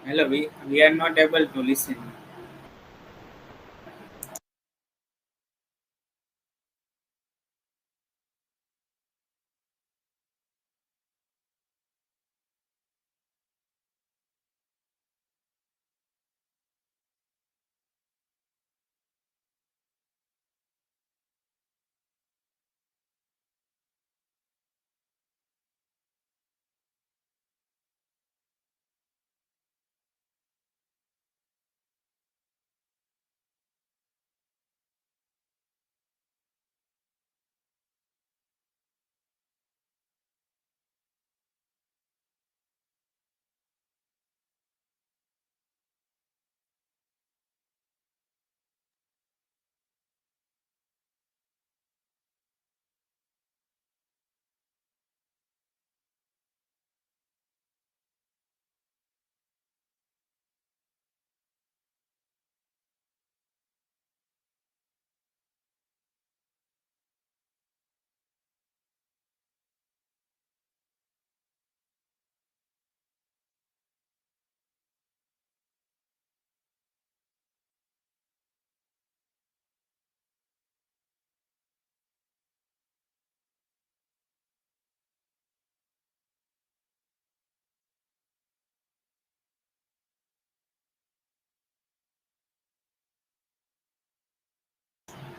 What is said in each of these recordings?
Hello, we are not able to listen.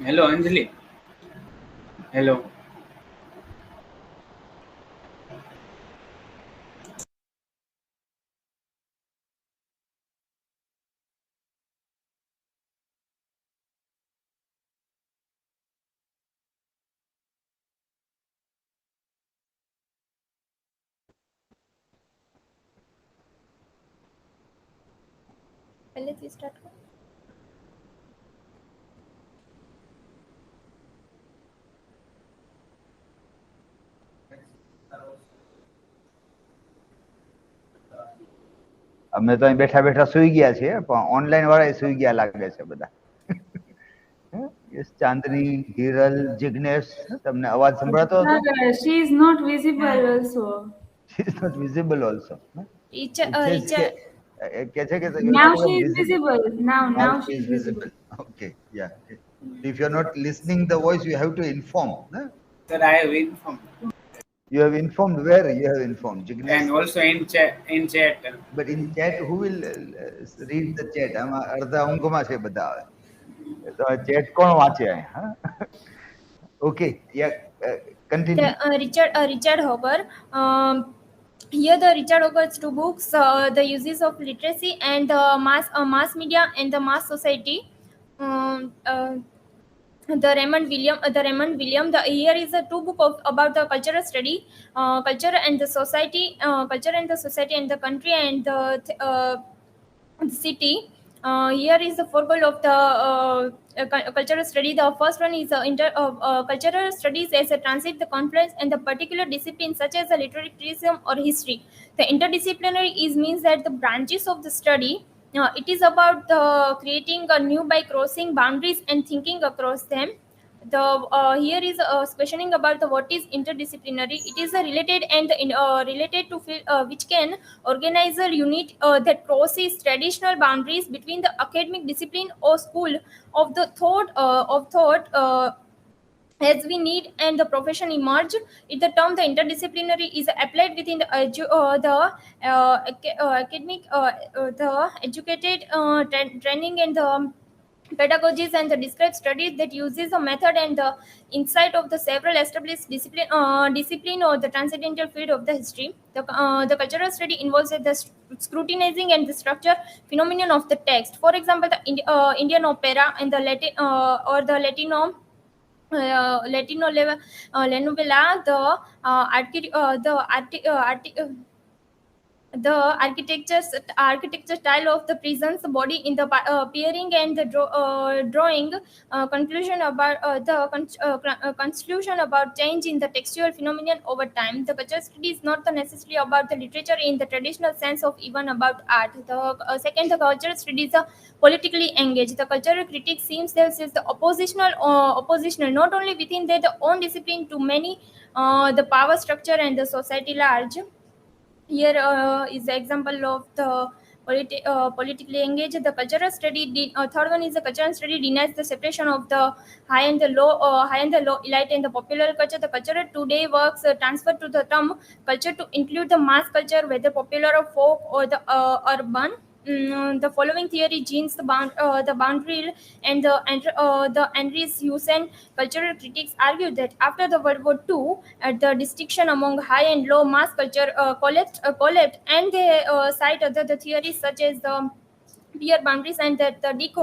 Hello, Anjali. Hello. पहले से start कर। અમે તો અહીં બેઠા બેઠા સુઈ ગયા છીએ પણ ઓનલાઈન વાળા સુઈ ગયા લાગે છે બધા. યસ, ચાંદની, હિરલ, જિગ્નેશ, તમને અવાજ સંભળાતો હતો? She is not visible also. She is not visible also. Richard, It says Richard, કે છે કે you're Now not she even is visible. visible. Now She she is is visible. visible. Okay, yeah. If you're not listening the voice, you have to inform. No? Sir, I have informed. You have informed where? You have informed. Jignesh. And also in chat. But in chat, who will read the chat? આમાં અડધા ઊંઘમાં છે બધા. તો chat કોણ વાંચે? હા? Okay, yeah, continue. Richard Hogger. Here the Richard Hogger's two books, The Uses of Literacy and Mass Media and the Mass Society. Um, uh, the Raymond William. Here is a two book about the cultural study, culture and the society and the country and the city. Here is the four goal of the cultural study. The first one is cultural studies as a transit the confluence and the particular disciplines such as the literary criticism or history. The interdisciplinary is means that the branches of the study. It is about creating a new by crossing boundaries and thinking across them. The Here is questioning about the what is interdisciplinary. It is a related and related to which can organize a unit that crosses traditional boundaries between the academic discipline or school of thought as we need and the profession emerge. It the term the interdisciplinary is applied within academic the educated training and the pedagogies and the described studies that uses a method and the insight of the several established discipline or the transcendental field of the history. The cultural study involves the scrutinizing and the structure phenomenon of the text. For example, the Indian opera and the Latin or the Latino Lenovela, the architecture style of the prison's body in the appearing and the drawing conclusion about change in the textual phenomenon over time. The cultural study is not necessarily about the literature in the traditional sense of even about art. The cultural studies are politically engaged. The cultural critique seems themselves the oppositional not only within their own discipline to many the power structure and the society large. Here is the example of the politically engaged. The cultural study, third one is the cultural study denies the separation of the high and the low, elite and the popular culture. The culture today works transfer to the term culture to include the mass culture, whether popular or folk or the urban. The following theory genes the boundary and the Andries Hussein cultural critics argue that after the World War II, the distinction among high and low mass culture collapsed, and they cite the theories such as the peer boundaries and that the Dick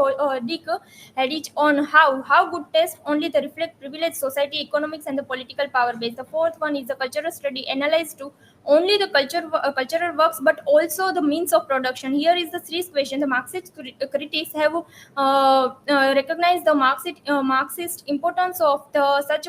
had each on how good taste only the reflect privileged society economics and the political power base. The fourth one is the cultural study analyzed to only the cultural works but also the means of production. Here is the three question. The Marxist critics have recognized the Marxist importance of the such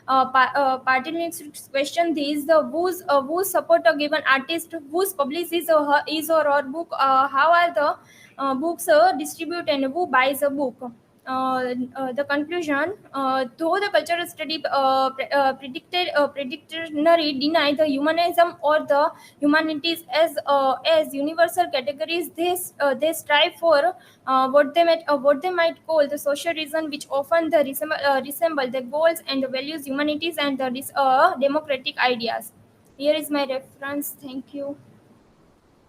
party question these the whose support a given artist, whose publish his or her book, how are the books distribute and who buys a book. The conclusion, though the cultural study predictionary deny the humanism or the humanities as universal categories, they strive for what they might call the social reason, which often resemble the goals and the values, humanities, and the democratic ideas. Here is my reference. Thank you.